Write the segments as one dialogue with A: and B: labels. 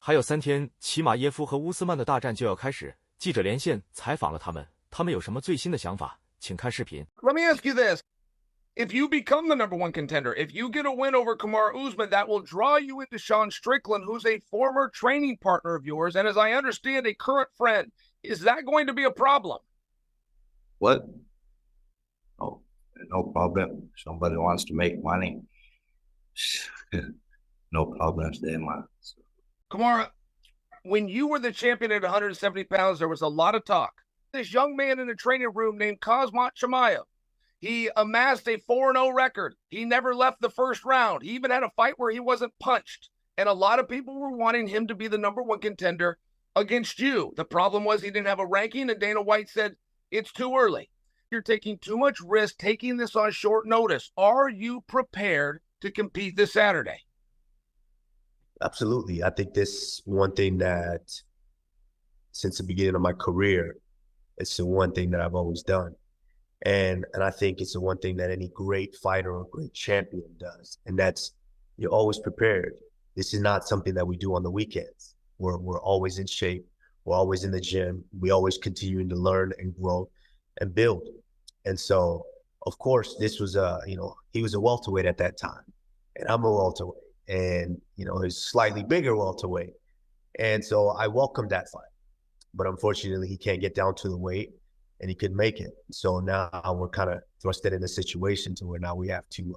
A: 还有3天，奇马耶夫和乌斯曼的大战就要开始。记者连线采访了他们，他们有什么最新的想法？请看视频。
B: Let me ask you this. If you become the #1 contender, if you get a win over Kamaru Usman, that will draw you into Sean Strickland, who's a former training partner of yours, and as I understand, a current friend. Is that going to be a problem?
C: What? Oh, no problem. Somebody wants to make money. No problems there, man.
B: Kamaru, when you were the champion at 170 pounds, there was a lot of talk. This young man in the training room named Khamzat Chimaev, he amassed a 4-0 record. He never left the first round. He even had a fight where he wasn't punched. And a lot of people were wanting him to be the #1 contender against you. The problem was he didn't have a ranking, and Dana White said, it's too early. You're taking too much risk taking this on short notice. Are you prepared to compete this Saturday?
D: Absolutely. I think this one thing that since the beginning of my career, it's the one thing that I've always done. And I think it's the one thing that any great fighter or great champion does. And that's, you're always prepared. This is not something that we do on the weekends. We're always in shape. We're always in the gym. We always continuing to learn and grow and build. And so, of course, this was he was a welterweight at that time, and I'm a welterweight, and he's slightly bigger welterweight. And so I welcomed that fight, but unfortunately he can't get down to the weight, and he couldn't make it. So now we're kind of thrusted in a situation to where now we have to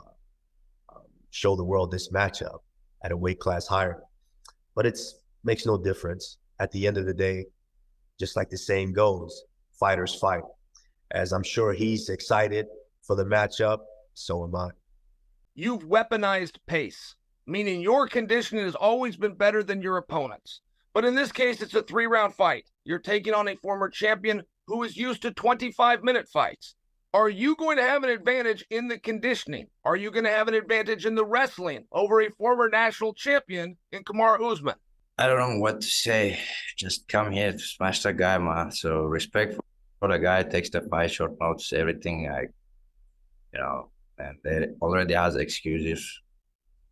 D: show the world this matchup at a weight class higher. But it makes no difference. At the end of the day, just like the saying goes, fighters fight. As I'm sure he's excited for the matchup, so am I.
B: You've weaponized pace, meaning your conditioning has always been better than your opponent's. But in this case, it's a 3-round fight. You're taking on a former champion who is used to 25-minute fights. Are you going to have an advantage in the conditioning? Are you going to have an advantage in the wrestling over a former national champion in Kamaru Usman?
C: I don't know what to say. Just come here to smash the guy, man. So respect for the guy, takes the fight, short notes, everything. And they already has excuses.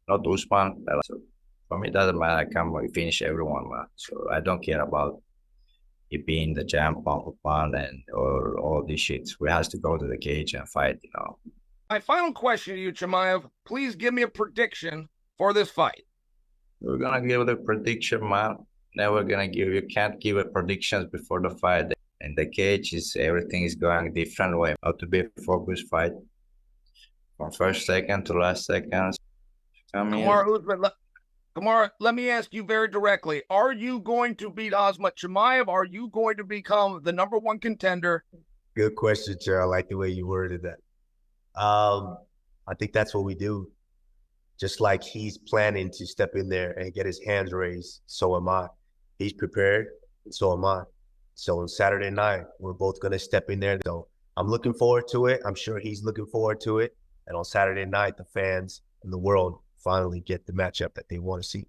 C: Not Usman. So for me, it doesn't matter. I come finish everyone, man. So I don't care about it being the jam pound and or all these shits. We has to go to the cage and fight,
B: My final question to you, Chimaev, please give me a prediction for this fight.
C: We're gonna give the prediction, man. Never gonna give. You can't give a predictions before the fight. In the cage, everything is going different way. How to be a focused fight from first second to last seconds.
B: Kamaru Usman, Kamaru, let me ask you very directly: are you going to beat Khamzat Chimaev? Are you going to become the #1 contender?
D: Good question, Chair. I like the way you worded that. I think that's what we do. Just like he's planning to step in there and get his hands raised, so am I. He's prepared, and so am I. So on Saturday night, we're both going to step in there. So I'm looking forward to it. I'm sure he's looking forward to it. And on Saturday night, the fans and the world finally get the matchup that they want to see.